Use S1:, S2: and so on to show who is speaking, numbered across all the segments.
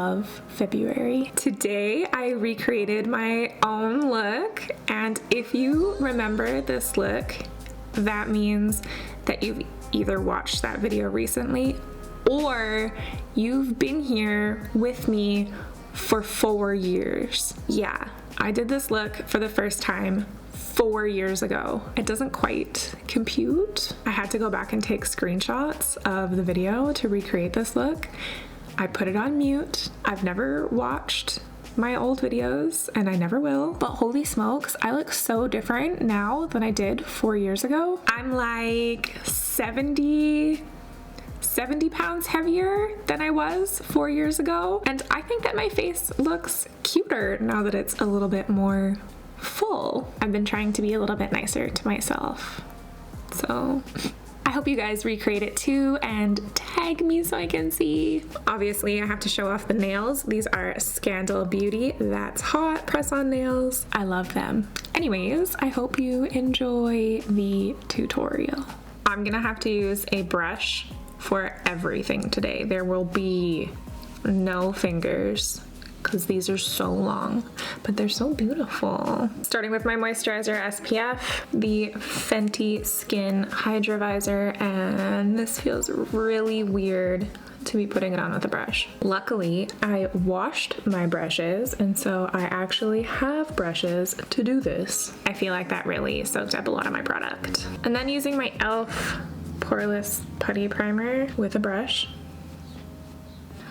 S1: of February. Today I recreated my own look, and if you remember this look, that means that you've either watched that video recently or you've been here with me for 4 years. Yeah, I did this look for the first time 4 years ago. It doesn't quite compute. I had to go back and take screenshots of the video to recreate this look. I put it on mute. I've never watched my old videos and I never will, but holy smokes, I look so different now than I did 4 years ago. I'm like 70 pounds heavier than I was 4 years ago. And I think that my face looks cuter now that it's a little bit more full. I've been trying to be a little bit nicer to myself. So I hope you guys recreate it too and tag me so I can see. Obviously, I have to show off the nails. These are Scandal Beauty That's Hot press-on nails. I love them. Anyways, I hope you enjoy the tutorial. I'm gonna have to use a brush for everything today. There will be no fingers because these are so long, but they're so beautiful. Starting with my moisturizer SPF, the Fenty Skin Hydra Visor, and this feels really weird to be putting it on with a brush. Luckily, I washed my brushes, and so I actually have brushes to do this. I feel like that really soaked up a lot of my product. And then using my e.l.f. poreless putty primer with a brush.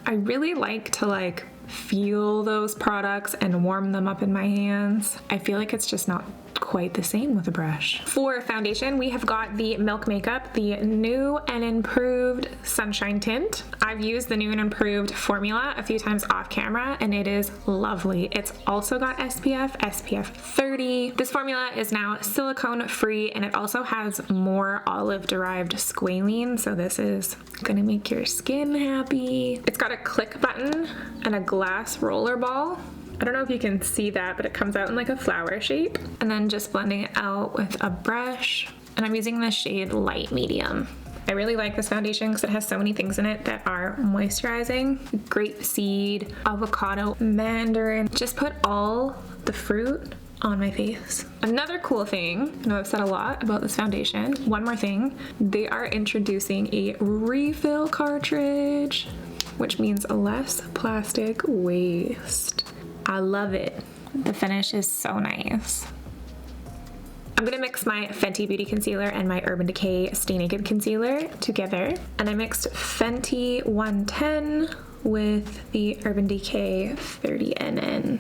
S1: I really like to feel those products and warm them up in my hands. I feel like it's just not quite the same with a brush. For foundation, we have got the Milk Makeup, the new and improved Sunshine Tint. I've used the new and improved formula a few times off camera and it is lovely. It's also got SPF 30. This formula is now silicone free and it also has more olive derived squalene, so this is gonna make your skin happy. It's got a click button and a glass roller ball. I don't know if you can see that, but it comes out in like a flower shape. And then just blending it out with a brush. And I'm using the shade Light Medium. I really like this foundation because it has so many things in it that are moisturizing. Grapeseed, avocado, mandarin. Just put all the fruit on my face. Another cool thing, I know I've said a lot about this foundation. One more thing, they are introducing a refill cartridge, which means less plastic waste. I love it. The finish is so nice. I'm gonna mix my Fenty Beauty Concealer and my Urban Decay Stay Naked Concealer together. And I mixed Fenty 110 with the Urban Decay 30NN.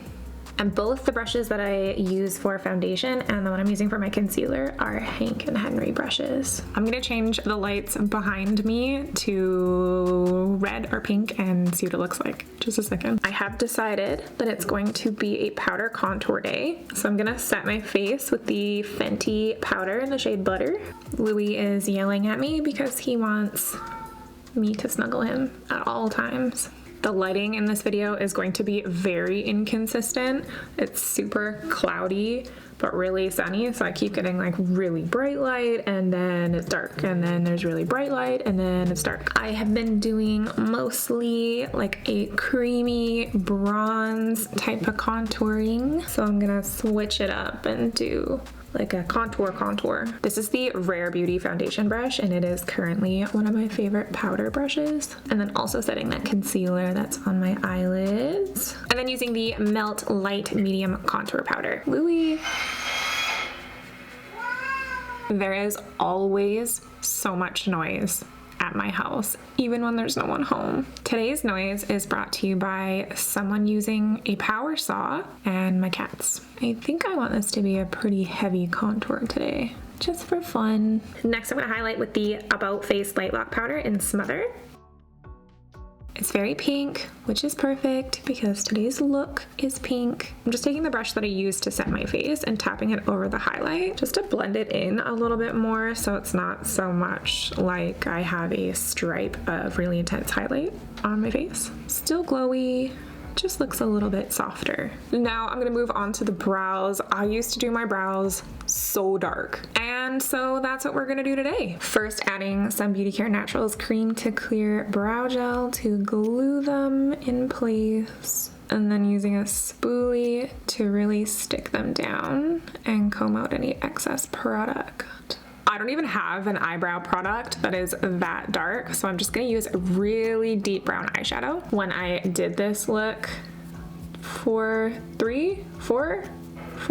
S1: And both the brushes that I use for foundation and the one I'm using for my concealer are Hank and Henry brushes. I'm gonna change the lights behind me to red or pink and see what it looks like. Just a second. I have decided that it's going to be a powder contour day. So I'm gonna set my face with the Fenty powder in the shade Butter. Louis is yelling at me because he wants me to snuggle him at all times. The lighting in this video is going to be very inconsistent. It's super cloudy, but really sunny. So I keep getting like really bright light and then it's dark and then there's really bright light and then it's dark. I have been doing mostly like a creamy bronze type of contouring. So I'm gonna switch it up and do like a contour. This is the Rare Beauty foundation brush and it is currently one of my favorite powder brushes. And then also setting that concealer that's on my eyelids. And then using the Melt Light Medium Contour Powder. Louis. There is always so much noise at my house, even when there's no one home. Today's noise is brought to you by someone using a power saw and my cats. I think I want this to be a pretty heavy contour today, just for fun. Next, I'm gonna highlight with the About Face Light Lock Powder in Smother. It's very pink, which is perfect because today's look is pink. I'm just taking the brush that I used to set my face and tapping it over the highlight just to blend it in a little bit more so it's not so much like I have a stripe of really intense highlight on my face. Still glowy, just looks a little bit softer. Now I'm gonna move on to the brows. I used to do my brows so dark, and so that's what we're gonna do today. First, adding some Beauty Care Naturals cream to clear brow gel to glue them in place, and then using a spoolie to really stick them down and comb out any excess product. I don't even have an eyebrow product that is that dark, so I'm just gonna use a really deep brown eyeshadow. When I did this look 4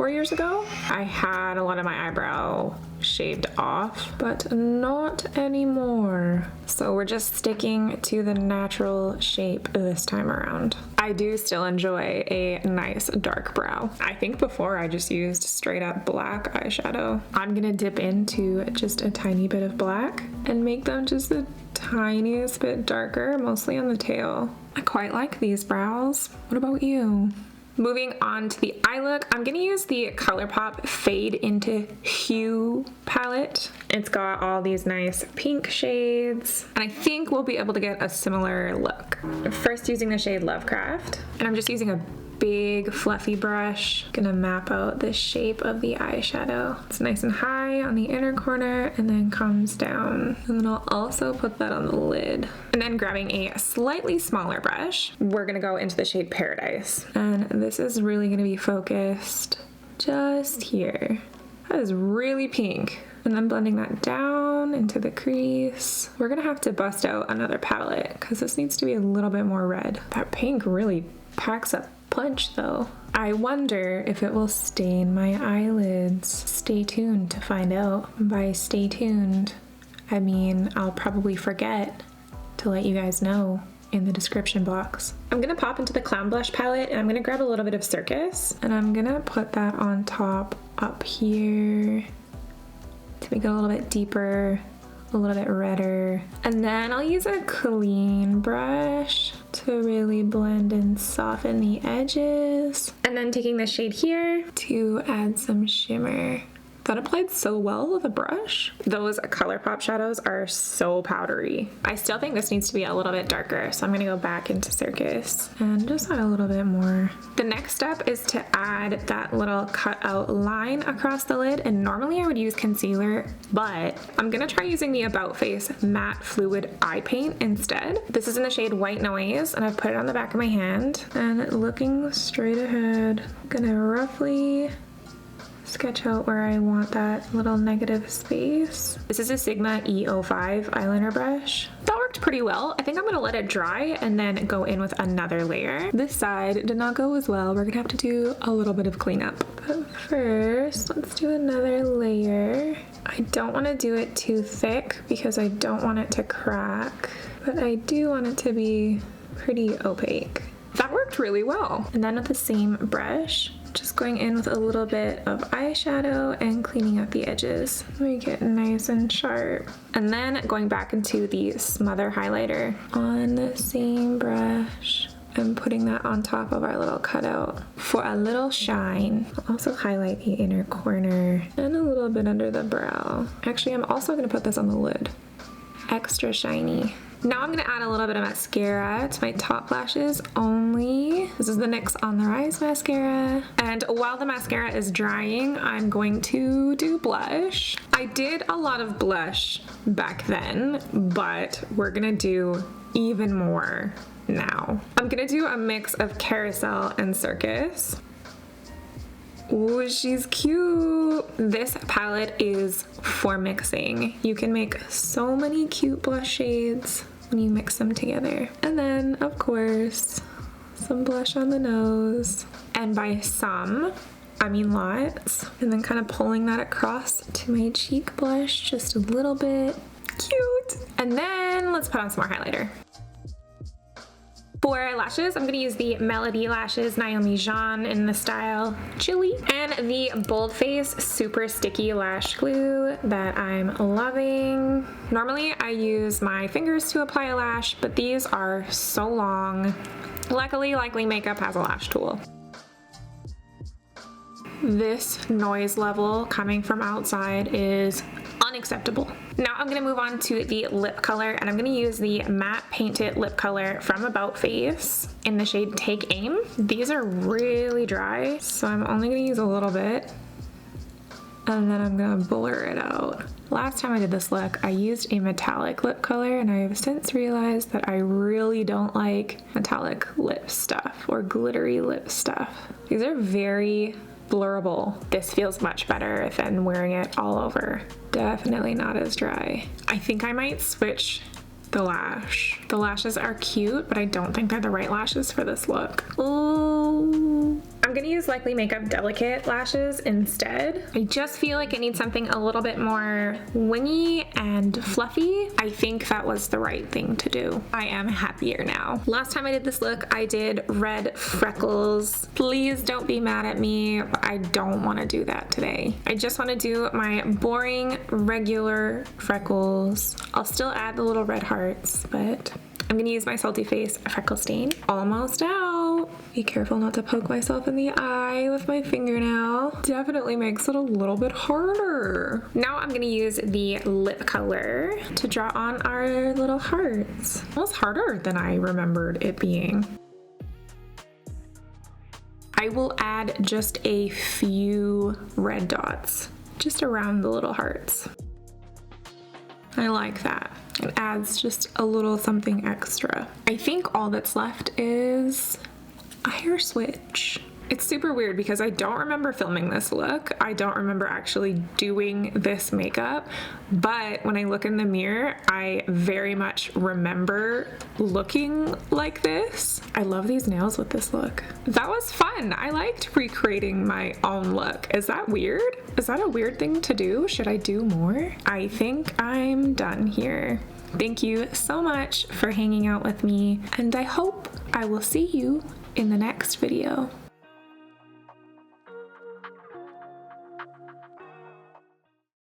S1: years ago, I had a lot of my eyebrow shaved off, but not anymore. So we're just sticking to the natural shape this time around. I do still enjoy a nice dark brow. I think before I just used straight up black eyeshadow. I'm gonna dip into just a tiny bit of black and make them just the tiniest bit darker, mostly on the tail. I quite like these brows. What about you? Moving on to the eye look, I'm gonna use the ColourPop Fade into Hue palette. It's got all these nice pink shades, and I think we'll be able to get a similar look. First, using the shade Lovecraft, and I'm just using a big fluffy brush. Gonna map out the shape of the eyeshadow. It's nice and high on the inner corner and then comes down. And then I'll also put that on the lid. And then grabbing a slightly smaller brush, we're gonna go into the shade Paradise. And this is really gonna be focused just here. That is really pink. And then blending that down into the crease. We're gonna have to bust out another palette because this needs to be a little bit more red. That pink really packs a punch though. I wonder if it will stain my eyelids. Stay tuned to find out. By stay tuned, I mean I'll probably forget to let you guys know in the description box. I'm gonna pop into the Clown Blush palette and I'm gonna grab a little bit of Circus and I'm gonna put that on top up here to make it a little bit deeper, a little bit redder. And then I'll use a clean brush to really blend and soften the edges. And then taking the shade here to add some shimmer. That applied so well with a brush. Those ColourPop shadows are so powdery. I still think this needs to be a little bit darker, so I'm gonna go back into Circus and just add a little bit more. The next step is to add that little cutout line across the lid, and normally I would use concealer, but I'm gonna try using the About Face Matte Fluid Eye Paint instead. This is in the shade White Noise, and I've put it on the back of my hand, and looking straight ahead, I'm gonna roughly sketch out where I want that little negative space. This is a Sigma E05 eyeliner brush. That worked pretty well. I think I'm gonna let it dry and then go in with another layer. This side did not go as well. We're gonna have to do a little bit of cleanup. But first, let's do another layer. I don't wanna do it too thick because I don't want it to crack, but I do want it to be pretty opaque. That worked really well. And then with the same brush, just going in with a little bit of eyeshadow and cleaning up the edges. Make it nice and sharp. And then going back into the Smother highlighter on the same brush and putting that on top of our little cutout for a little shine. I'll also highlight the inner corner and a little bit under the brow. Actually, I'm also gonna put this on the lid. Extra shiny. Now I'm gonna add a little bit of mascara to my top lashes only. This is the NYX On The Rise mascara. And while the mascara is drying, I'm going to do blush. I did a lot of blush back then, but we're gonna do even more now. I'm gonna do a mix of Carousel and Circus. Ooh, she's cute. This palette is for mixing. You can make so many cute blush shades when you mix them together. And then, of course, some blush on the nose. And by some, I mean lots. And then kind of pulling that across to my cheek blush just a little bit. Cute. And then let's put on some more highlighter. For lashes, I'm gonna use the Melody Lashes Naomi Jean in the style Chili, and the Bold Face Super Sticky Lash Glue that I'm loving. Normally I use my fingers to apply a lash, but these are so long. Luckily, Likely Makeup has a lash tool. This noise level coming from outside is unacceptable. Now I'm gonna move on to the lip color, and I'm gonna use the matte painted lip color from About Face in the shade Take Aim. These are really dry, so I'm only gonna use a little bit, and then I'm gonna blur it out. Last time I did this look, I used a metallic lip color, and I have since realized that I really don't like metallic lip stuff or glittery lip stuff. These are very blurrable. This feels much better than wearing it all over. Definitely not as dry. I think I might switch the lash. The lashes are cute, but I don't think they're the right lashes for this look. Ooh. I'm gonna use Likely Makeup Delicate lashes instead. I just feel like it needs something a little bit more wingy and fluffy. I think that was the right thing to do. I am happier now. Last time I did this look, I did red freckles. Please don't be mad at me. I don't wanna do that today. I just wanna do my boring, regular freckles. I'll still add the little red hearts, but I'm gonna use my Salty Face Freckle Stain. Almost out. Be careful not to poke myself in the eye with my fingernail. Definitely makes it a little bit harder. Now I'm gonna use the lip color to draw on our little hearts. It was harder than I remembered it being. I will add just a few red dots, just around the little hearts. I like that. It adds just a little something extra. I think all that's left is a hair switch. It's super weird because I don't remember filming this look. I don't remember actually doing this makeup, but when I look in the mirror, I very much remember looking like this. I love these nails with this look. That was fun. I liked recreating my own look. Is that weird? Is that a weird thing to do? Should I do more? I think I'm done here. Thank you so much for hanging out with me, and I hope I will see you in the next video.